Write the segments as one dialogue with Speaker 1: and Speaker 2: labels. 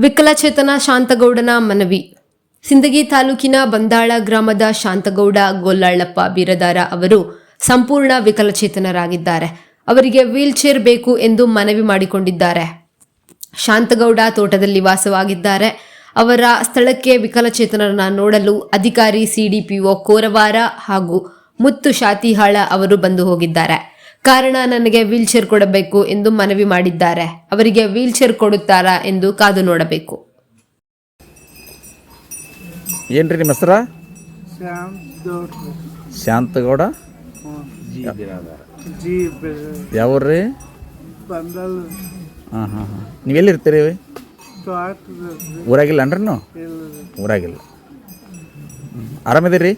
Speaker 1: ವಿಕಲಚೇತನ ಶಾಂತಗೌಡನ ಮನವಿ. ಸಿಂದಗಿ ತಾಲೂಕಿನ ಬಂದಾಳ ಗ್ರಾಮದ ಶಾಂತಗೌಡ ಗೊಲ್ಲಳ್ಳಪ್ಪ ಬಿರದಾರ ಅವರು ಸಂಪೂರ್ಣ ವಿಕಲಚೇತನರಾಗಿದ್ದಾರೆ. ಅವರಿಗೆ ವೀಲ್ಚೇರ್ ಬೇಕು ಎಂದು ಮನವಿ ಮಾಡಿಕೊಂಡಿದ್ದಾರೆ. ಶಾಂತಗೌಡ ತೋಟದಲ್ಲಿ ವಾಸವಾಗಿದ್ದಾರೆ. ಅವರ ಸ್ಥಳಕ್ಕೆ ವಿಕಲಚೇತನರನ್ನ ನೋಡಲು ಅಧಿಕಾರಿ ಸಿಡಿಪಿಒ ಕೋರವಾರ ಹಾಗೂ ಮುತ್ತು ಶಾತಿಹಾಳ ಅವರು ಬಂದು ಹೋಗಿದ್ದಾರೆ. ಕಾರಣ ನನಗೆ ವೀಲ್ಚೇರ್ ಕೊಡಬೇಕು ಎಂದು ಮನವಿ ಮಾಡಿದ್ದಾರೆ. ಅವರಿಗೆ ವೀಲ್ಚೇರ್ ಕೊಡುತ್ತಾರಾ ಎಂದು ಕಾದು ನೋಡಬೇಕು.
Speaker 2: ಏನ್ರಿ ನಿಮ್ಮ ಹೆಸರ? ಶಾಂತಗೌಡ ಯಾವ್ರಿ? ನೀವೆಲ್ಲಿರ್ತೀರಿ? ಊರಾಗಿಲ್ಲ ಅನ್ರಿ? ನೀವು ಊರಾಗಿಲ್ಲ. ಆರಾಮಿದ್ದೀರಿ?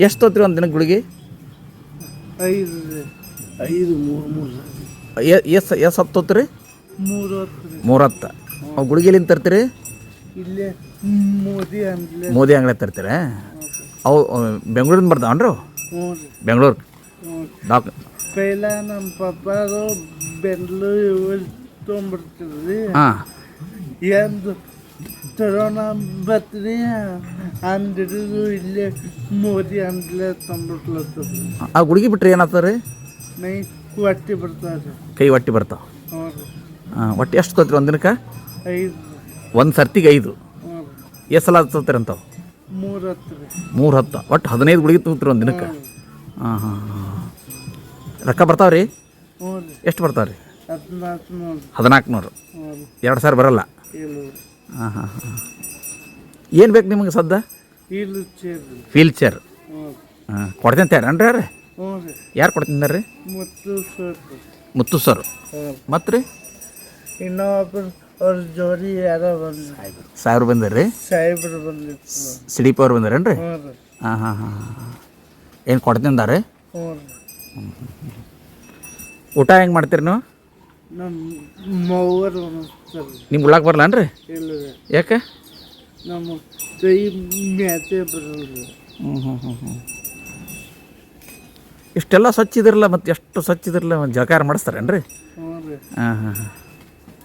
Speaker 2: ಎಷ್ಟು ತೊತ್ರಿ ಒಂದು ದಿನಕ್ಕೆ ಗುಳಿಗೆ? ಎಷ್ಟು ಹತ್ತು ತೊತ್ರಿ? 30. ಅವು ಗುಳಿಗೆಲಿಂದ ತರ್ತೀರಿ? ಮೋದಿ ಅಂಗಡಿ ತರ್ತೀರ? ಅವು ಬೆಂಗಳೂರಿಂದ ಬರ್ತಾವನ್ರಿ? ಬೆಂಗಳೂರು
Speaker 3: ಪೈಲ ನಮ್ಮ ಪಪ್ಪಾರು ಬೆಂಗಳೂರು ತೊಗೊಂಡ್ಬರ್ತೀವಿ. ಎಂದು ತರೋಣ ಬರ್ತೀರಿ ಅಂದಿಡಿದು ಇಲ್ಲೇ ಮೋದಿ ಅಂದ್ಲೇ ತೊಗೊಂಡ್ಬಿಟ್ಲತ್ತದ.
Speaker 2: ಆ ಗುಳಿಗೆ ಬಿಟ್ರಿ ಏನಾಗ್ತದೆ?
Speaker 3: ಮೈ ಹೊಟ್ಟಿ ಬರ್ತಾವೆ,
Speaker 2: ಕೈ ಹೊಟ್ಟಿ ಬರ್ತಾವ. ಹೊಟ್ಟೆ ಎಷ್ಟು ತೊತ್ರಿ ಒಂದು ದಿನಕ್ಕೆ?
Speaker 3: 5.
Speaker 2: ಒಂದು ಸರ್ತಿಗೆ 5. ಎಷ್ಟು ಸಲ ತೊತ್ತೀರಿ ಅಂತಾವೆ?
Speaker 3: 3
Speaker 2: ಒಟ್ಟು 15 ಗುಳಿಗೆ ತೊಗೊತೀರಿ ಒಂದು ದಿನಕ್ಕೆ? ರೊಕ್ಕ ಬರ್ತಾವೆ ರೀ? ಎಷ್ಟು ಬರ್ತಾವೆ ರೀ? 1400. 2000 ಬರಲ್ಲ? ಏನು ಬೇಕು ನಿಮಗೆ ಸದ್ದ? ವೀಲ್ ಚೇರ್ ಕೊಡ್ತೀನಿ ತೇರನ್ರಿ? ಯಾರು ಯಾರು ಕೊಡ್ತೀನಿ ರೀ? ಮುತ್ತು ಸರ್. ಮತ್ತು ರೀ
Speaker 3: ಇನ್ನೊಬ್ಬರು ಅವ್ರ ಜೋಡಿ ಯಾರ
Speaker 2: ಸಾಹೇಬ್ರು ಬಂದಾರ್ರಿ?
Speaker 3: ಸಾಹೇಬ್ರು ಬಂದಿತ್ತು.
Speaker 2: ಸಿಡಿಪಿ ಅವ್ರು ಬಂದಾರೇನ್ರಿ? ಏನು ಕೊಡ್ತಿಂದಾರೆ? ಊಟ ಹೆಂಗೆ ಮಾಡ್ತೀರಿ ನೀವು?
Speaker 3: ನಮ್ಮವರು
Speaker 2: ನಿಮ್ಗೆ ಉಳ್ಳಾಕ ಬರಲ್ಲನ್ರಿ?
Speaker 3: ಇಲ್ಲ.
Speaker 2: ಯಾಕೆ?
Speaker 3: ನಮ್ಮ ಕೈ ಮ್ಯಾಚೆ ಬರಲ್ರಿ.
Speaker 2: ಇಷ್ಟೆಲ್ಲ ಸ್ವಚ್ಛ ಇದಿರಲ್ಲ, ಮತ್ತು ಎಷ್ಟು ಸ್ವಚ್ಛ ಇದಿರಲ್ಲ, ಒಂದು ಜಳಕಾರ ಮಾಡಿಸ್ತಾರೇನ್ರಿ?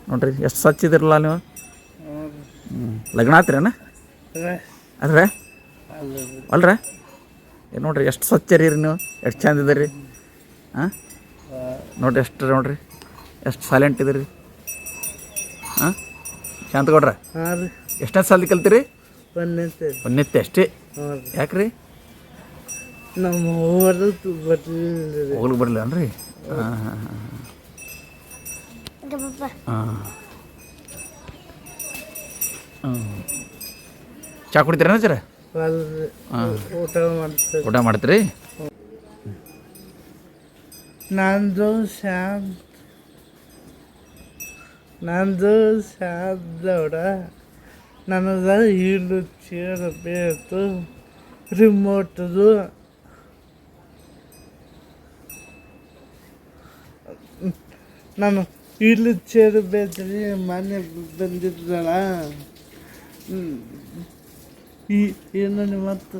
Speaker 2: ನೋಡ್ರಿ ಎಷ್ಟು ಸ್ವಚ್ಛ ಇದಿರಲ್ಲ ನೀವು. ಲಗ್ನ ಆತ್ರೇನ ಅಲ್ರ? ಅಲ್ರ? ಏನು ನೋಡ್ರಿ ಎಷ್ಟು ಸ್ವಚ್ಛ ರೀ ನೀವು, ಎಷ್ಟು ಚಂದ ಇದ್ದೀರಿ. ನೋಡ್ರಿ ಎಷ್ಟು, ನೋಡ್ರಿ ಎಷ್ಟು ಸೈಲೆಂಟ್ ಇದ್ದೀರಿ. ಶಾಂತಗೌಡ್ರ ಎಷ್ಟನೇ ಸಾಲ ಕಲ್ತೀರಿ? ಒಂದನೇತ್ತೆ ಅಷ್ಟೇ. ಯಾಕ್ರಿ?
Speaker 3: ನಮ್ಮ
Speaker 2: ಹೋಗ್ಲಿಕ್ಕೆ ಬರಲಿಲ್ಲ ಅನ್ರಿ? ಚಾ ಕುಡಿತೀರೇನ ಸರ? ಊಟ ಮಾಡ್ತೀರಿ?
Speaker 3: ನಂದು ಶಾಂತಗೌಡ. ನನಗೆ ಇಲ್ಲು ಚೇರ್ ಬೇಕು, ರಿಮೋಟ್ದು. ನಾನು ಇಲ್ಲಿ ಚೇರು ಬೇಕ್ರಿ. ಮನೆ ಬಂದಿದ್ದಲ್ಲ ಏನು ನಿಮ್ಮತ್ತು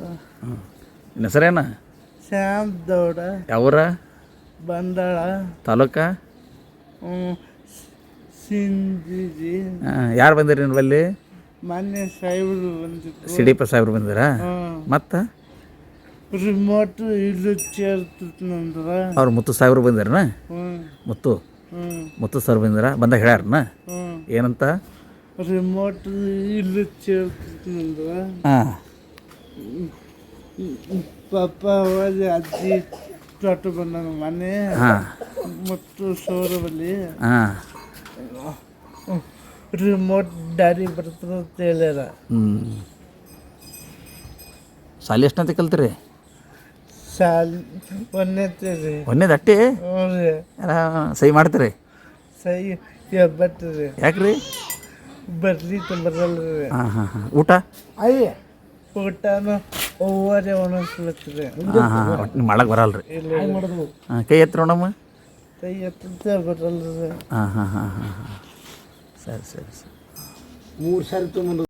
Speaker 2: ನಿನ್ನ ಹೆಸರೇನ?
Speaker 3: ಶಾಂತಗೌಡ.
Speaker 2: ಯಾವೂರ?
Speaker 3: ಬಂದಾಳ
Speaker 2: ತಾಲೂಕ?
Speaker 3: ಸಿಂದಗಿ.
Speaker 2: ಯಾರು ಬಂದಿರಿ ನೀವು ಅಲ್ಲಿ?
Speaker 3: ಮೊನ್ನೆ ಸಾಹೇಬ್ರು ಬಂದಿದ್ರು.
Speaker 2: ಸಿಡಿಪ ಸಾಹೇಬ್ರು ಬಂದಿರಾ? ಮತ್ತು
Speaker 3: ರಿಮೋಟ್ ಇಲ್ಲಿ ಚೇರ್ ನಂದ್ರ
Speaker 2: ಅವ್ರು ಮುತ್ತು ಸಾಹೇಬ್ರು ಬಂದಿರನ? ಮುತ್ತು ಸರ್ ಬಂದಿರ? ಬಂದಾಗ ಹೇಳ್ಯಾರನ ಏನಂತ?
Speaker 3: ರಿಮೋಟ್ ಇಲ್ಲಿ ಚೇರ್ ನಂದ್ರ ಪಪ್ಪ ಹೋಗಿ ಅಜ್ಜಿ ತೋಟ ಬಂದ ಮನೆ ಮತ್ತು ಸೌರವಲ್ಲಿ ರಿಮೋಟ್ ಡ್ಯಾಡಿ ಬರ್ತದೆ ಅಂತ ಹೇಳ್ಯಾರ.
Speaker 2: ಸಾಲಿ ಎಷ್ಟಂತ ಕಲ್ತೀರಿ? ಒಂದೇದು ಅಟ್ಟಿ ಸಹಿ ಮಾಡ್ತೀರಿ?
Speaker 3: ಸಹಿ ಬರ್ತದೆ.
Speaker 2: ಯಾಕ್ರಿ?
Speaker 3: ಬರ್ಲಿ ಬರಲ್ರಿ.
Speaker 2: ಊಟ?
Speaker 3: ಊಟನ ಓವರೇ ಒಣಗಿಸ್ಲತ್ತರಿ.
Speaker 2: ಮಾಡಕ್ಕೆ ಬರಲ್ರಿ? ಕೈ ಎತ್ತರ ನೋಡಮ್ಮ.
Speaker 3: ಕೈ ಎತ್ತ ಬರಲ್ರಿ.
Speaker 2: ಸರಿ.
Speaker 3: 3 ಸಾರಿ ತೊಗೊಂಡು